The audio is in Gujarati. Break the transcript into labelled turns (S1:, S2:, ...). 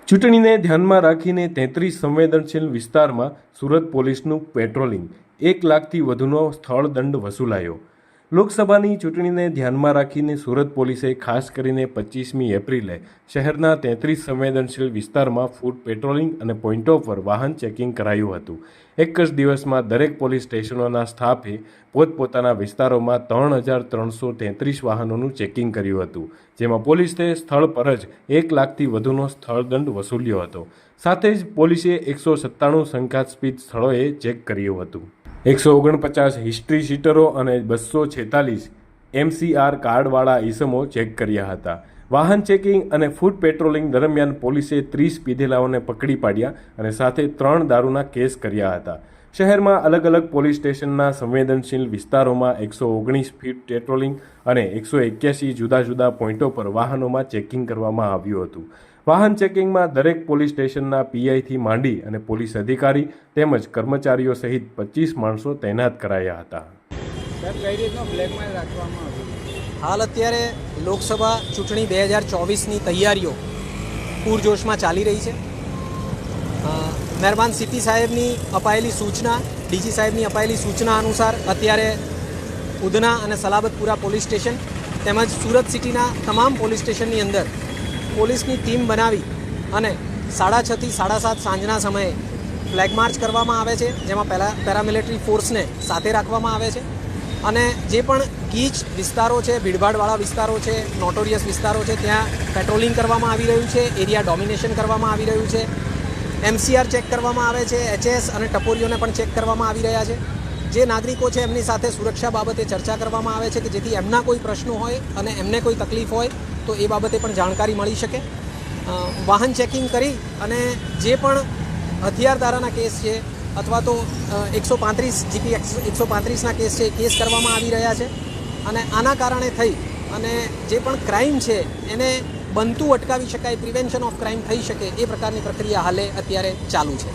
S1: ચૂંટણીને ધ્યાનમાં રાખીને 33 સંવેદનશીલ વિસ્તારમાં સુરત પોલીસનું પેટ્રોલિંગ, 1 લાખથી વધુનો સ્થળ દંડ વસૂલાયો। લોકસભાની ચૂંટણીને ધ્યાનમાં રાખીને સુરત પોલીસે ખાસ કરીને 25મી એપ્રિલે શહેરના 33 સંવેદનશીલ વિસ્તારમાં ફૂટ પેટ્રોલિંગ અને પોઈન્ટો પર વાહન ચેકિંગ કરાયું હતું। એક જ દિવસમાં દરેક પોલીસ સ્ટેશનોના સ્ટાફે પોતપોતાના વિસ્તારોમાં 3333 વાહનોનું ચેકિંગ કર્યું હતું, જેમાં પોલીસે સ્થળ પર જ 1 લાખથી વધુનો સ્થળ દંડ વસૂલ્યો હતો। સાથે જ પોલીસે 197 શંકાસ્પદ સ્થળોએ ચેક કર્યું હતું। 149 હિસ્ટ્રી શીટરો અને 246 MCR કાર્ડવાળા ઈસમો ચેક કર્યા હતા। વાહન ચેકિંગ અને ફૂટ પેટ્રોલિંગ દરમિયાન પોલીસે 30 પીધેલાઓને પકડી પાડ્યા અને સાથે 3 દારૂના કેસ કર્યા હતા। શહેરમાં અલગ અલગ પોલીસ સ્ટેશનના સંવેદનશીલ વિસ્તારોમાં 119 ફીટ પેટ્રોલિંગ અને 181 જુદા જુદા પોઈન્ટો પર વાહનોમાં ચેકિંગ કરવામાં આવ્યું હતું। વાહન ચેકિંગમાં દરેક પોલીસ સ્ટેશનના પીઆઈથી માંડી અને પોલીસ અધિકારી તેમજ કર્મચારીઓ સહિત 25 માણસો તૈનાત કરાયા હતા।
S2: હાલ અત્યારે લોકસભા ચૂંટણી 2024ની તૈયારીઓ પૂરજોશમાં ચાલી રહી છે। મહેરબાન સિટી સાહેબની અપાયેલી સૂચના, ડીજી સાહેબની અપાયેલી સૂચના અનુસાર અત્યારે ઉધના અને સલાબતપુરા પોલીસ સ્ટેશન તેમજ સુરત સિટીના તમામ પોલીસ સ્ટેશનની અંદર પોલીસની ટીમ બનાવી અને 6:30 થી 7:30 સાંજના સમયે ફ્લેગ માર્ચ કરવામાં આવે છે, જેમાં પેરામિલિટરી ફોર્સને સાથે રાખવામાં આવે છે અને જે પણ ગીચ વિસ્તારો છે, ભીડભાડવાળા વિસ્તારો છે, નોટોરિયસ વિસ્તારો છે, ત્યાં પેટ્રોલિંગ કરવામાં આવી રહ્યું છે, એરિયા ડોમિનેશન કરવામાં આવી રહ્યું છે, MCR ચેક કરવામાં આવે છે, HS અને ટપોરીઓને પણ ચેક કરવામાં આવી રહ્યા છે। જે નાગરિકો છે એમની સાથે સુરક્ષા બાબતે ચર્ચા કરવામાં આવે છે કે જેથી એમના કોઈ પ્રશ્નો હોય અને એમને કોઈ તકલીફ હોય તો એ બાબતે પણ જાણકારી મળી શકે। વાહન ચેકિંગ કરી અને જે પણ હથિયારધારાના કેસ છે અથવા તો 135 GP 135ના કેસ છે એ કેસ કરવામાં આવી રહ્યા છે અને આના કારણે થઈ અને જે પણ ક્રાઇમ છે એને બનતું અટકાવી શકાય, પ્રિવેન્શન ઓફ ક્રાઇમ થઈ શકે એ પ્રકારની પ્રક્રિયા હાલે અત્યારે ચાલુ છે।